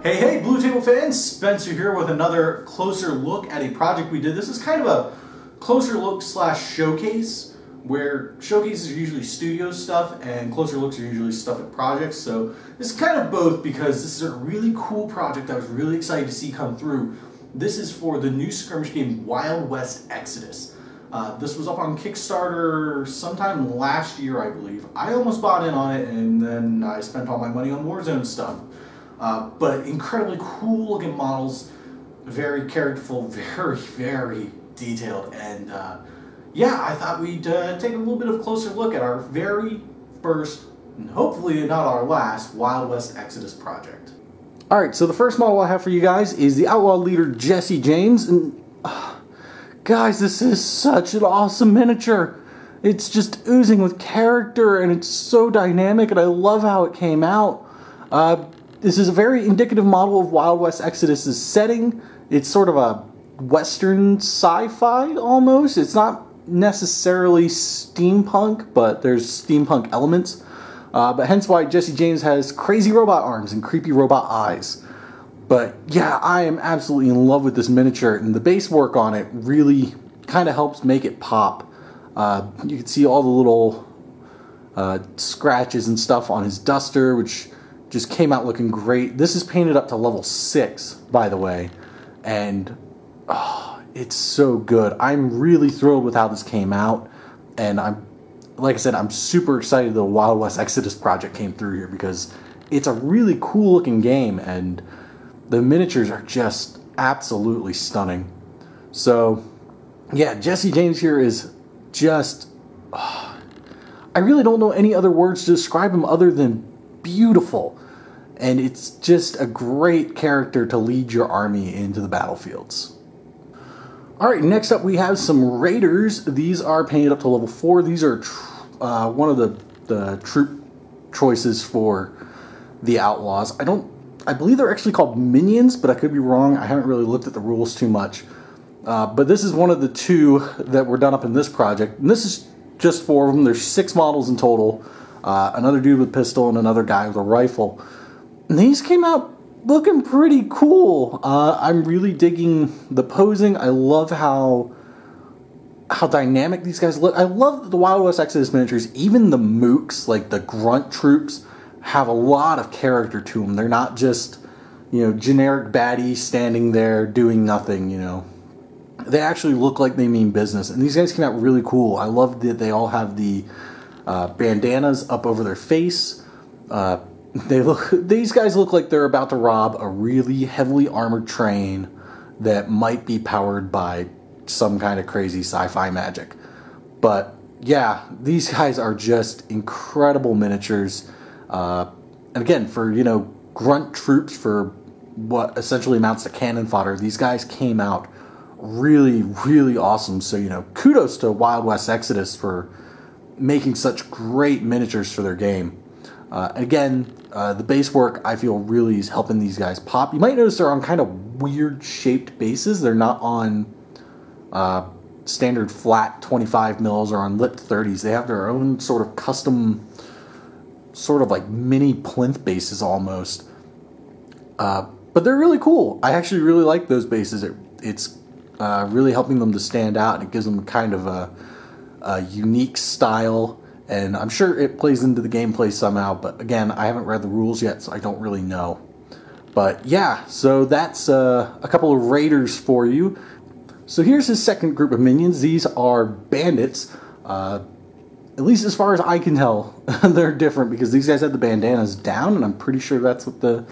Hey, hey, Blue Table fans! Spencer here with another closer look at a project we did. This is kind of a closer look slash showcase, where showcases are usually studio stuff and closer looks are usually stuff at projects. So this is kind of both because this is a really cool project I was really excited to see come through. This is for the new skirmish game Wild West Exodus. This was up on Kickstarter sometime last year, I believe. I almost bought in on it and then I spent all my money on Warzone stuff. But incredibly cool looking models, very characterful, very detailed, and yeah, I thought we'd take a little bit of a closer look at our very first, and hopefully not our last, Wild West Exodus project. Alright, so the first model I have for you guys is the Outlaw Leader Jesse James, and guys, this is such an awesome miniature. It's just oozing with character, and it's so dynamic, and I love how it came out. This is a very indicative model of Wild West Exodus' setting. It's sort of a Western sci-fi almost. It's not necessarily steampunk, but there's steampunk elements. But hence why Jesse James has crazy robot arms and creepy robot eyes. But yeah, I am absolutely in love with this miniature, and the base work on it really kind of helps make it pop. You can see all the little scratches and stuff on his duster, which just came out looking great. This is painted up to level 6, by the way, and it's so good. I'm really thrilled with how this came out, and like I said, I'm super excited the Wild West Exodus project came through here because it's a really cool looking game, and the miniatures are just absolutely stunning. So yeah, Jesse James here is just, I really don't know any other words to describe him other than beautiful, and it's just a great character to lead your army into the battlefields. Alright, next up we have some Raiders. These are painted up to level 4. These are one of the troop choices for the Outlaws. I believe they're actually called Minions, but I could be wrong. I haven't really looked at the rules too much. But this is one of the 2 that were done up in this project, and this is just 4 of them. There's 6 models in total. Another dude with a pistol and another guy with a rifle. And these came out looking pretty cool. I'm really digging the posing. I love how dynamic these guys look. I love the Wild West Exodus miniatures. Even the mooks, like the grunt troops, have a lot of character to them. They're not just, generic baddies standing there doing nothing, They actually look like they mean business. And these guys came out really cool. I love that they all have the bandanas up over their face. These guys look like they're about to rob a really heavily armored train that might be powered by some kind of crazy sci-fi magic. But yeah, these guys are just incredible miniatures. And again, for grunt troops, for what essentially amounts to cannon fodder, these guys came out really awesome. So kudos to Wild West Exodus for making such great miniatures for their game. Again, the base work I feel really is helping these guys pop. You might notice they're on kind of weird shaped bases. They're not on standard flat 25 mils or on lipped 30s. They have their own sort of custom, sort of like mini plinth bases almost. But they're really cool. I actually really like those bases. It's really helping them to stand out, and it gives them kind of a unique style. And I'm sure it plays into the gameplay somehow, but again, I haven't read the rules yet, so I don't really know. But yeah, so that's a couple of Raiders for you. So here's his second group of minions. These are Bandits. At least as far as I can tell, they're different because these guys have the bandanas down, and I'm pretty sure that's what the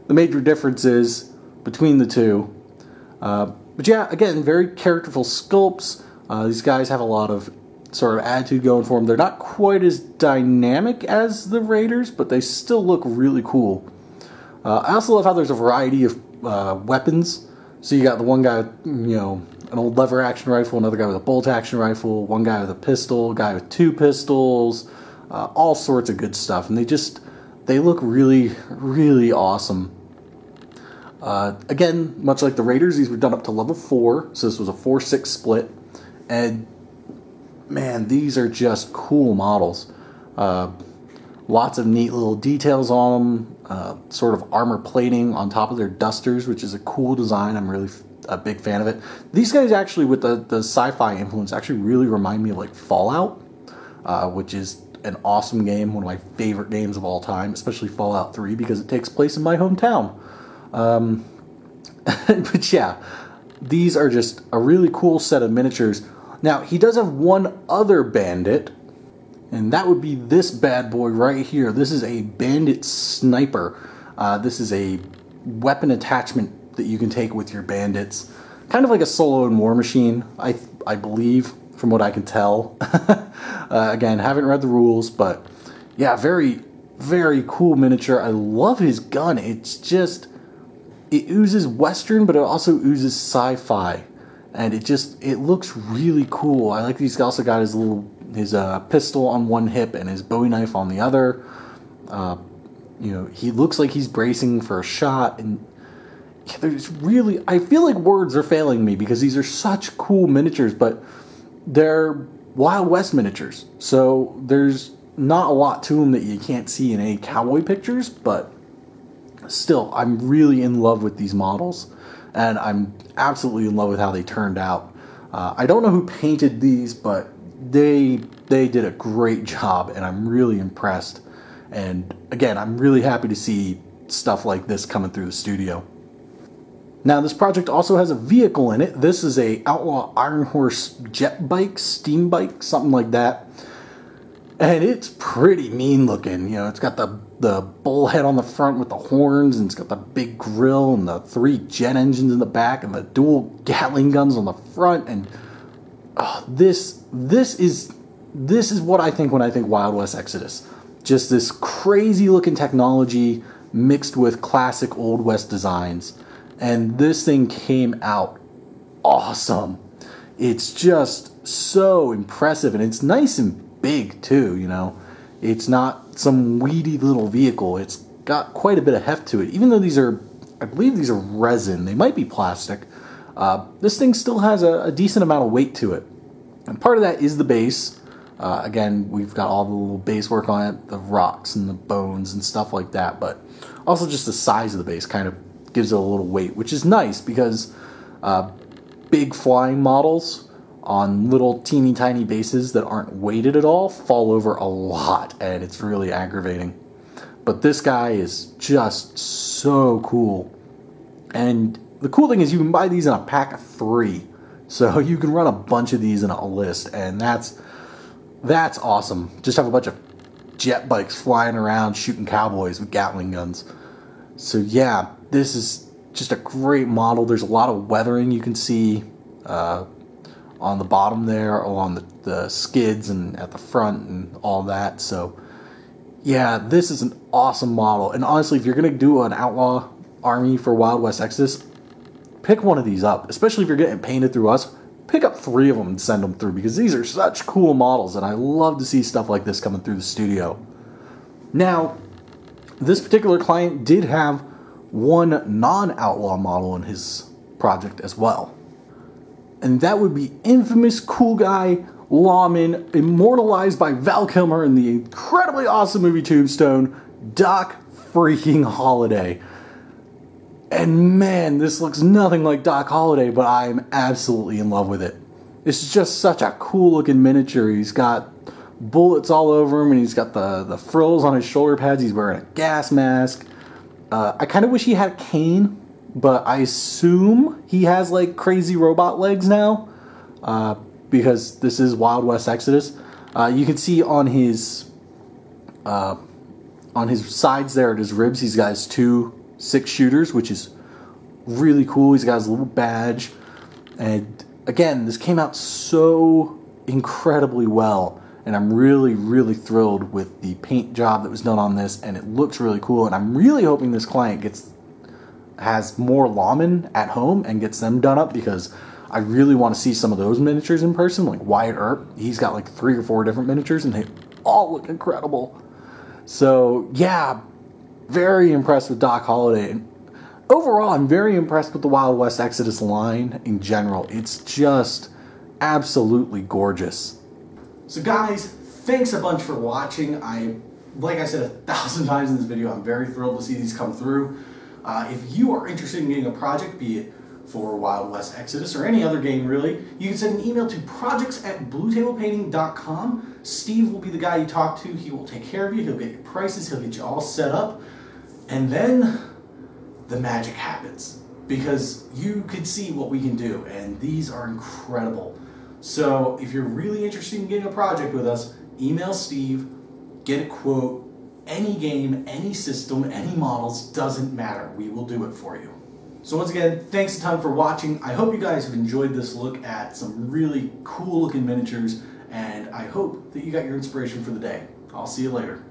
major difference is between the 2. But yeah, again, very characterful sculpts. These guys have a lot of sort of attitude going for them. They're not quite as dynamic as the Raiders, but they still look really cool. I also love how there's a variety of weapons. So you got the one guy with, an old lever action rifle, another guy with a bolt action rifle, one guy with a pistol, guy with 2 pistols, all sorts of good stuff. And they look really awesome. Again, much like the Raiders, these were done up to level 4, so this was a 4-6 split. And man, these are just cool models. Lots of neat little details on them, sort of armor plating on top of their dusters, which is a cool design. I'm really a big fan of it. These guys actually, with the sci-fi influence, actually really remind me of like Fallout, which is an awesome game, one of my favorite games of all time, especially Fallout 3 because it takes place in my hometown. But yeah, these are just a really cool set of miniatures. Now, he does have one other bandit, and that would be this bad boy right here. This is a Bandit Sniper. This is a weapon attachment that you can take with your bandits. Kind of like a solo and war machine, I believe, from what I can tell. Again, haven't read the rules, but yeah, very, very cool miniature. I love his gun. It's just, it oozes Western, but it also oozes sci-fi. And it looks really cool. I like he's also got his pistol on one hip and his Bowie knife on the other. You know, he looks like he's bracing for a shot, and there's really, I feel like words are failing me because these are such cool miniatures, but they're Wild West miniatures, so there's not a lot to them that you can't see in any cowboy pictures, but still, I'm really in love with these models, and I'm absolutely in love with how they turned out. I don't know who painted these, but they did a great job, and I'm really impressed. And again, I'm really happy to see stuff like this coming through the studio. Now, this project also has a vehicle in it. This is a Outlaw Iron Horse jet bike, steam bike, something like that. And it's pretty mean looking. You know, it's got the bullhead on the front with the horns, and it's got the big grill and the 3 jet engines in the back and the dual Gatling guns on the front. And this is what I think when I think Wild West Exodus. Just this crazy looking technology mixed with classic Old West designs. And this thing came out awesome. It's just so impressive, and it's nice and big too, you know. It's not some weedy little vehicle. It's got quite a bit of heft to it. Even though these are, I believe these are resin, they might be plastic, this thing still has a decent amount of weight to it. And part of that is the base. Again, we've got all the little base work on it, the rocks and the bones and stuff like that, but also just the size of the base kind of gives it a little weight, which is nice because big flying models on little teeny tiny bases that aren't weighted at all fall over a lot, and it's really aggravating. But this guy is just so cool. And the cool thing is you can buy these in a pack of 3. So you can run a bunch of these in a list, and that's awesome. Just have a bunch of jet bikes flying around shooting cowboys with Gatling guns. So yeah, this is just a great model. There's a lot of weathering you can see on the bottom there, along the skids and at the front and all that. So yeah, this is an awesome model. And honestly, if you're going to do an outlaw army for Wild West Exodus, pick one of these up. Especially if you're getting painted through us, pick up 3 of them and send them through, because these are such cool models, and I love to see stuff like this coming through the studio. Now, this particular client did have one non-outlaw model in his project as well. And that would be infamous cool guy lawman, immortalized by Val Kilmer in the incredibly awesome movie Tombstone, Doc freaking Holliday. And man, this looks nothing like Doc Holliday, but I'm absolutely in love with it. It's just such a cool looking miniature. He's got bullets all over him, and he's got the frills on his shoulder pads. He's wearing a gas mask. I kind of wish he had a cane, but I assume he has like crazy robot legs now, because this is Wild West Exodus. You can see on his sides there at his ribs, he's got his 2 6-shooters, which is really cool. He's got his little badge, and again, this came out so incredibly well, and I'm really, really thrilled with the paint job that was done on this, and it looks really cool. And I'm really hoping this client has more lawmen at home and gets them done up, because I really want to see some of those miniatures in person. Like Wyatt Earp, he's got like 3 or 4 different miniatures, and they all look incredible. So yeah, very impressed with Doc Holliday. And overall, I'm very impressed with the Wild West Exodus line in general. It's just absolutely gorgeous. So guys, thanks a bunch for watching. I like I said 1,000 times in this video, I'm very thrilled to see these come through. If you are interested in getting a project, be it for Wild West Exodus or any other game really, you can send an email to projects@bluetablepainting.com. Steve will be the guy you talk to. He will take care of you. He'll get your prices. He'll get you all set up. And then the magic happens, because you could see what we can do, and these are incredible. So if you're really interested in getting a project with us, email Steve, get a quote, any game, any system, any models, doesn't matter. We will do it for you. So once again, thanks a ton for watching. I hope you guys have enjoyed this look at some really cool looking miniatures, and I hope that you got your inspiration for the day. I'll see you later.